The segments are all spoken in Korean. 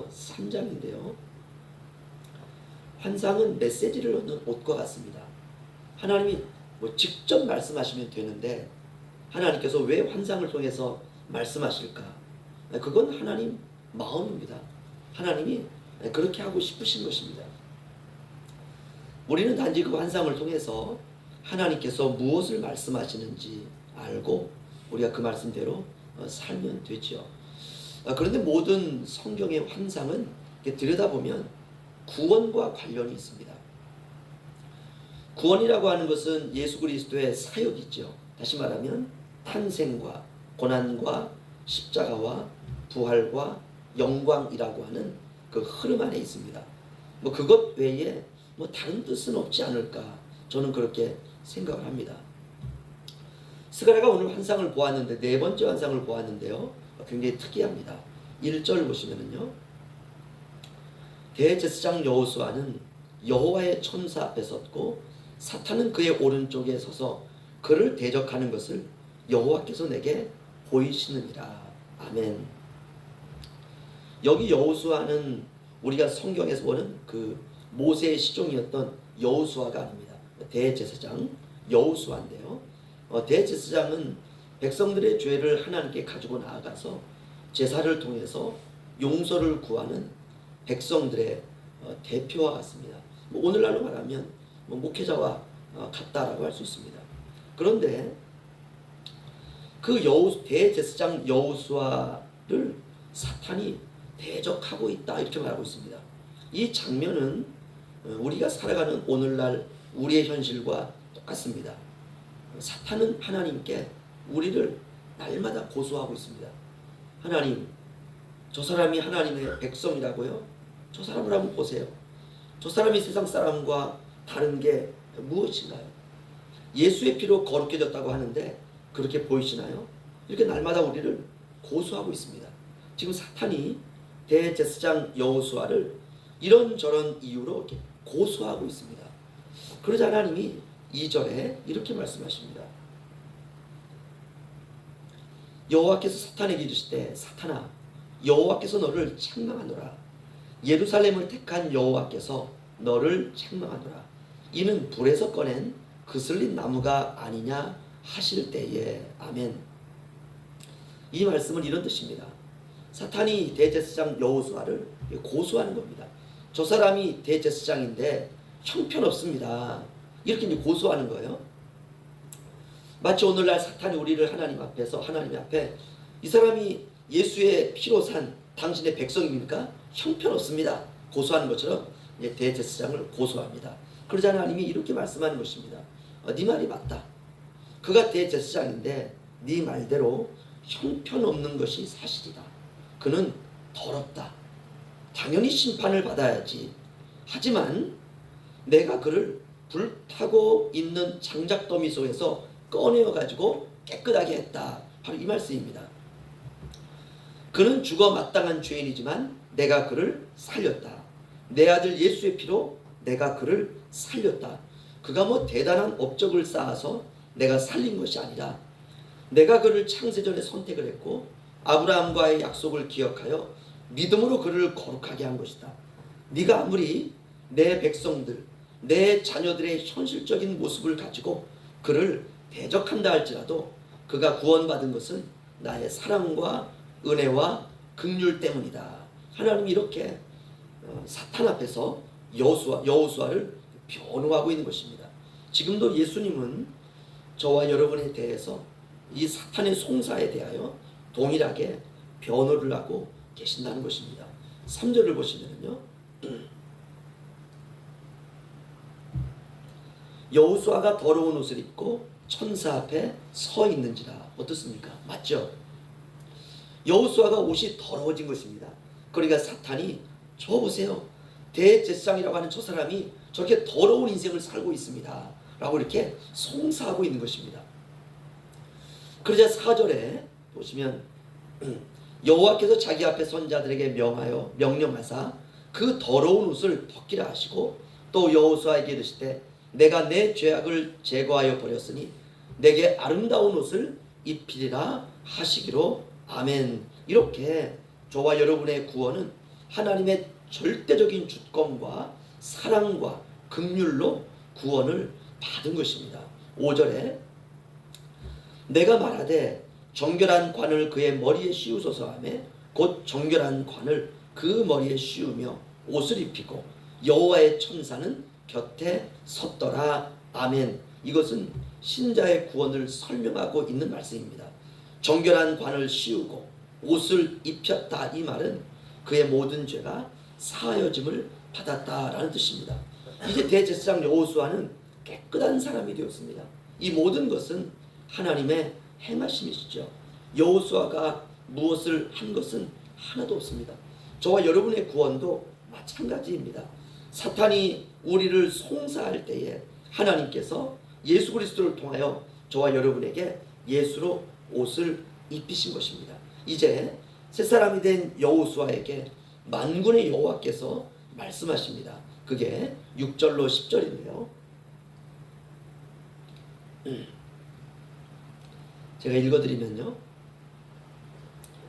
3장인데요. 환상은 메시지를 얻는 옷과 같습니다. 하나님이 직접 말씀하시면 되는데 하나님께서 왜 환상을 통해서 말씀하실까? 그건 하나님 마음입니다. 하나님이 그렇게 하고 싶으신 것입니다. 우리는 단지 그 환상을 통해서 하나님께서 무엇을 말씀하시는지 알고 우리가 그 말씀대로 살면 되죠. 그런데 모든 성경의 환상은 들여다보면 구원과 관련이 있습니다. 구원이라고 하는 것은 예수 그리스도의 사역이죠. 다시 말하면 탄생과 고난과 십자가와 부활과 영광이라고 하는 그 흐름 안에 있습니다. 그것 외에 다른 뜻은 없지 않을까, 저는 그렇게 생각을 합니다. 스가랴가 오늘 환상을 보았는데, 네 번째 환상을 보았는데요, 굉장히 특이합니다. 1절 보시면은요, 대제사장 여호수아는 여호와의 천사 앞에 섰고 사탄은 그의 오른쪽에 서서 그를 대적하는 것을 여호와께서 내게 보이시느니라. 아멘. 여기 여호수아는 우리가 성경에서 보는 그 모세의 시종이었던 여호수아가 아닙니다. 대제사장 여호수아인데요, 대제사장은 백성들의 죄를 하나님께 가지고 나아가서 제사를 통해서 용서를 구하는 백성들의 대표와 같습니다. 오늘날로 말하면 목회자와 같다라고 할 수 있습니다. 그런데 그 대제사장 여호수아를 사탄이 대적하고 있다, 이렇게 말하고 있습니다. 이 장면은 우리가 살아가는 오늘날 우리의 현실과 똑같습니다. 사탄은 하나님께 우리를 날마다 고소하고 있습니다. 하나님, 저 사람이 하나님의 백성이라고요? 저 사람을 한번 보세요. 저 사람이 세상 사람과 다른 게 무엇인가요? 예수의 피로 거룩해졌다고 하는데 그렇게 보이시나요? 이렇게 날마다 우리를 고소하고 있습니다. 지금 사탄이 대제사장 여호수아를 이런저런 이유로 이렇게 고소하고 있습니다. 그러자 하나님이 2절에 이렇게 말씀하십니다. 여호와께서 사탄에게 이르시되, 사탄아, 여호와께서 너를 책망하노라. 예루살렘을 택한 여호와께서 너를 책망하노라. 이는 불에서 꺼낸 그슬린 나무가 아니냐 하실 때에. 아멘. 이 말씀은 이런 뜻입니다. 사탄이 대제사장 여호수아를 고소하는 겁니다. 저 사람이 대제사장인데 형편없습니다, 이렇게 고소하는 거예요. 마치 오늘날 사탄이 우리를 하나님 앞에 이 사람이 예수의 피로 산 당신의 백성입니까? 형편없습니다, 고소하는 것처럼 대제사장을 고소합니다. 그러자 하나님이 이렇게 말씀하는 것입니다. 네 말이 맞다. 그가 대제사장인데 네 말대로 형편없는 것이 사실이다. 그는 더럽다. 당연히 심판을 받아야지. 하지만 내가 그를 불타고 있는 장작더미 속에서 꺼내어 가지고 깨끗하게 했다. 바로 이 말씀입니다. 그는 죽어 마땅한 죄인이지만 내가 그를 살렸다. 내 아들 예수의 피로 내가 그를 살렸다. 그가 대단한 업적을 쌓아서 내가 살린 것이 아니라 내가 그를 창세전에 선택을 했고 아브라함과의 약속을 기억하여 믿음으로 그를 거룩하게 한 것이다. 네가 아무리 내 백성들, 내 자녀들의 현실적인 모습을 가지고 그를 대적한다 할지라도 그가 구원받은 것은 나의 사랑과 은혜와 긍휼 때문이다. 하나님이 이렇게 사탄 앞에서 여호수아를 변호하고 있는 것입니다. 지금도 예수님은 저와 여러분에 대해서 이 사탄의 송사에 대하여 동일하게 변호를 하고 계신다는 것입니다. 3절을 보시면요, 여호수아가 더러운 옷을 입고 천사 앞에 서 있는지라. 어떻습니까? 맞죠? 여호수아가 옷이 더러워진 것입니다. 그러니까 사탄이 저 보세요, 대제사장이라고 하는 저 사람이 저렇게 더러운 인생을 살고 있습니다 라고 이렇게 송사하고 있는 것입니다. 그러자 4절에 보시면 여호와께서 자기 앞에 선자들에게 명령하사 그 더러운 옷을 벗기라 하시고 또 여호수아에게 이르시되 내가 내 죄악을 제거하여 버렸으니 내게 아름다운 옷을 입히리라 하시기로. 아멘. 이렇게 저와 여러분의 구원은 하나님의 절대적인 주권과 사랑과 긍휼로 구원을 받은 것입니다. 5절에 내가 말하되 정결한 관을 그의 머리에 씌우소서 하며 곧 정결한 관을 그 머리에 씌우며 옷을 입히고 여호와의 천사는 곁에 섰더라. 아멘. 이것은 신자의 구원을 설명하고 있는 말씀입니다. 정결한 관을 씌우고 옷을 입혔다, 이 말은 그의 모든 죄가 사하여짐을 받았다라는 뜻입니다. 이제 대제사장 여호수아는 깨끗한 사람이 되었습니다. 이 모든 것은 하나님의 행하심이시죠. 여호수아가 무엇을 한 것은 하나도 없습니다. 저와 여러분의 구원도 마찬가지입니다. 사탄이 우리를 송사할 때에 하나님께서 예수 그리스도를 통하여 저와 여러분에게 예수로 옷을 입히신 것입니다. 이제 새 사람이 된 여호수아에게 만군의 여호와께서 말씀하십니다. 그게 6절로 10절인데요. 제가 읽어드리면요.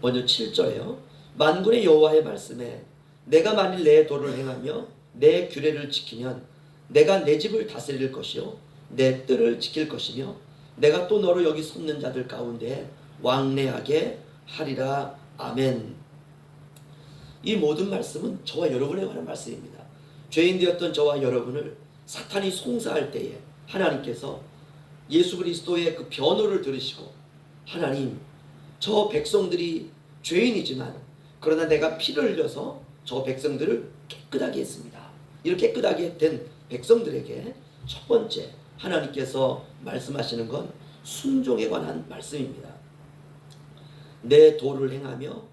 먼저 7절에요. 만군의 여호와의 말씀에 내가 만일 내 도를 행하며 내 규례를 지키면 내가 내 집을 다스릴 것이요 내 뜰을 지킬 것이며 내가 또 너로 여기 섰는 자들 가운데 왕래하게 하리라. 아멘. 이 모든 말씀은 저와 여러분에 관한 말씀입니다. 죄인 되었던 저와 여러분을 사탄이 송사할 때에 하나님께서 예수 그리스도의 그 변호를 들으시고 하나님, 저 백성들이 죄인이지만 그러나 내가 피를 흘려서 저 백성들을 깨끗하게 했습니다. 이렇게 깨끗하게 된 백성들에게 첫 번째 하나님께서 말씀하시는 건 순종에 관한 말씀입니다. 내 도를 행하며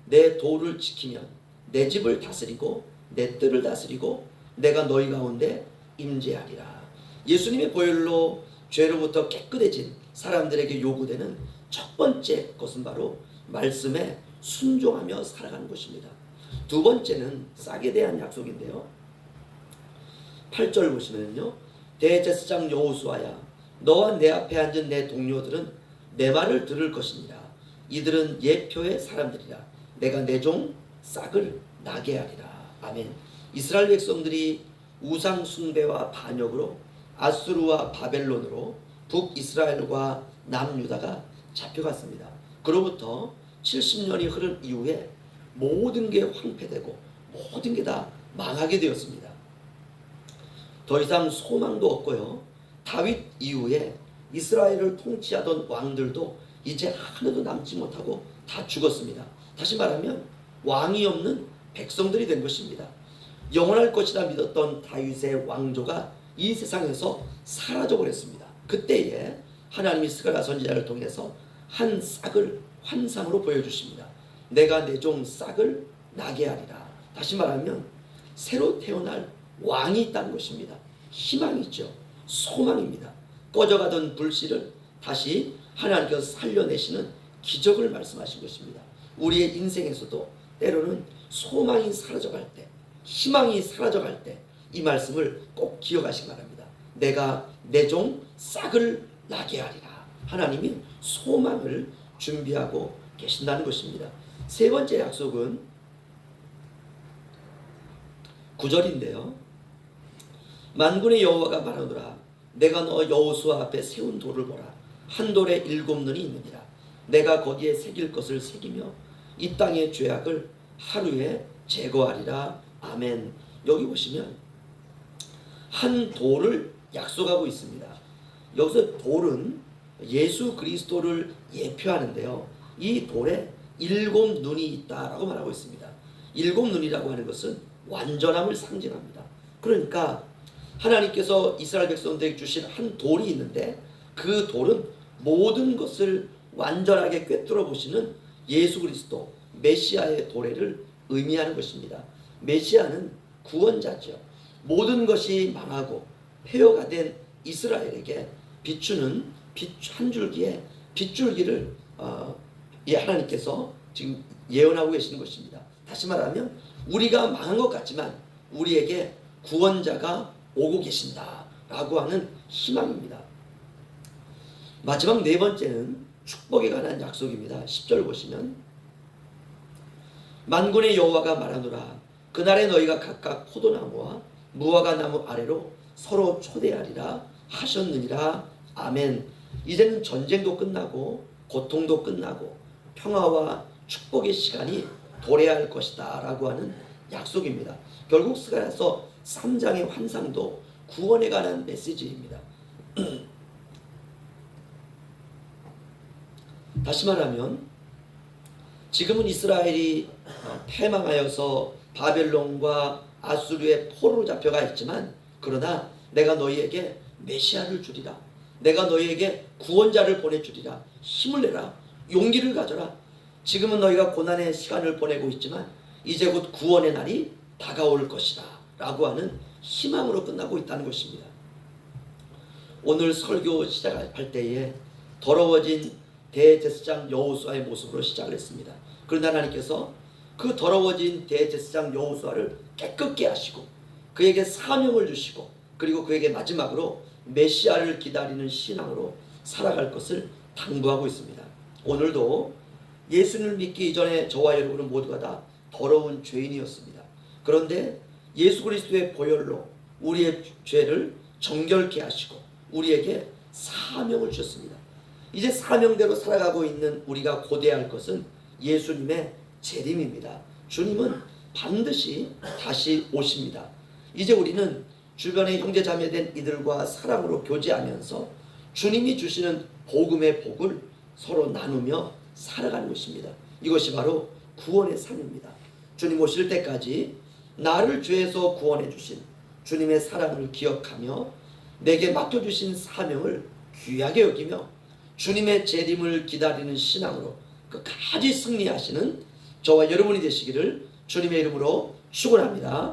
내 도를 지키면 내 집을 다스리고 내 뜰을 다스리고 내가 너희 가운데 임재하리라. 예수님의 보혈로 죄로부터 깨끗해진 사람들에게 요구되는 첫 번째 것은 바로 말씀에 순종하며 살아가는 것입니다. 두 번째는 싹에 대한 약속인데요. 8절 보시면요. 대제사장 여호수아야, 너와 내 앞에 앉은 내 동료들은 내 말을 들을 것이니라. 이들은 예표의 사람들이라. 내가 내 종 싹을 나게 하리라. 아멘. 이스라엘 백성들이 우상 숭배와 반역으로 아수르와 바벨론으로 북이스라엘과 남유다가 잡혀갔습니다. 그로부터 70년이 흐른 이후에 모든 게 황폐되고 모든 게 다 망하게 되었습니다. 더 이상 소망도 없고요. 다윗 이후에 이스라엘을 통치하던 왕들도 이제 하나도 남지 못하고 다 죽었습니다. 다시 말하면 왕이 없는 백성들이 된 것입니다. 영원할 것이라 믿었던 다윗의 왕조가 이 세상에서 사라져 버렸습니다. 그때에 하나님이 스가랴 선지자를 통해서 한 싹을 환상으로 보여주십니다. 내가 내 종 싹을 나게 하리라. 다시 말하면 새로 태어날 왕이 있다는 것입니다. 희망이죠. 소망입니다. 꺼져가던 불씨를 다시 하나님께서 살려내시는 기적을 말씀하신 것입니다. 우리의 인생에서도 때로는 소망이 사라져갈 때, 희망이 사라져갈 때 이 말씀을 꼭 기억하시기 바랍니다. 내가 내 종 싹을 나게 하리라. 하나님이 소망을 준비하고 계신다는 것입니다. 세 번째 약속은 9절인데요. 만군의 여호와가 말하노라. 내가 너 여호수아 앞에 세운 돌을 보라. 한 돌에 7눈이 있느니라. 내가 거기에 새길 것을 새기며 이 땅의 죄악을 하루에 제거하리라. 아멘. 여기 보시면 한 돌을 약속하고 있습니다. 여기서 돌은 예수 그리스도를 예표하는데요. 이 돌에 7눈이 있다라고 말하고 있습니다. 7눈이라고 하는 것은 완전함을 상징합니다. 그러니까 하나님께서 이스라엘 백성들에게 주신 한 돌이 있는데 그 돌은 모든 것을 완전하게 꿰뚫어 보시는 예수 그리스도 메시아의 도래를 의미하는 것입니다. 메시아는 구원자죠. 모든 것이 망하고 폐허가 된 이스라엘에게 비추는 한 줄기의 빗줄기를 하나님께서 지금 예언하고 계시는 것입니다. 다시 말하면 우리가 망한 것 같지만 우리에게 구원자가 오고 계신다라고 하는 희망입니다. 마지막 네 번째는 축복에 관한 약속입니다. 10절 보시면 만군의 여호와가 말하노라. 그날에 너희가 각각 포도나무와 무화과 나무 아래로 서로 초대하리라 하셨느니라. 아멘. 이제는 전쟁도 끝나고 고통도 끝나고 평화와 축복의 시간이 도래할 것이다 라고 하는 약속입니다. 결국 스가랴서 3장의 환상도 구원에 관한 메시지입니다. 다시 말하면 지금은 이스라엘이 패망하여서 바벨론과 아수르의 포로로 잡혀가 있지만, 그러나 내가 너희에게 메시아를 주리라. 내가 너희에게 구원자를 보내주리라. 힘을 내라. 용기를 가져라. 지금은 너희가 고난의 시간을 보내고 있지만 이제 곧 구원의 날이 다가올 것이다 라고 하는 희망으로 끝나고 있다는 것입니다. 오늘 설교 시작할 때에 더러워진 대제사장 여호수아의 모습으로 시작을 했습니다. 그런데 하나님께서 그 더러워진 대제사장 여호수아를 깨끗게 하시고 그에게 사명을 주시고, 그리고 그에게 마지막으로 메시아를 기다리는 신앙으로 살아갈 것을 당부하고 있습니다. 오늘도 예수님을 믿기 이전에 저와 여러분은 모두가 다 더러운 죄인이었습니다. 그런데 예수 그리스도의 보혈로 우리의 죄를 정결케 하시고 우리에게 사명을 주셨습니다. 이제 사명대로 살아가고 있는 우리가 고대할 것은 예수님의 재림입니다. 주님은 반드시 다시 오십니다. 이제 우리는 주변의 형제자매된 이들과 사랑으로 교제하면서 주님이 주시는 복음의 복을 서로 나누며 살아가는 것입니다. 이것이 바로 구원의 삶입니다. 주님 오실 때까지 나를 죄에서 구원해 주신 주님의 사랑을 기억하며 내게 맡겨주신 사명을 귀하게 여기며 주님의 재림을 기다리는 신앙으로 끝까지 승리하시는 저와 여러분이 되시기를 주님의 이름으로 축원합니다.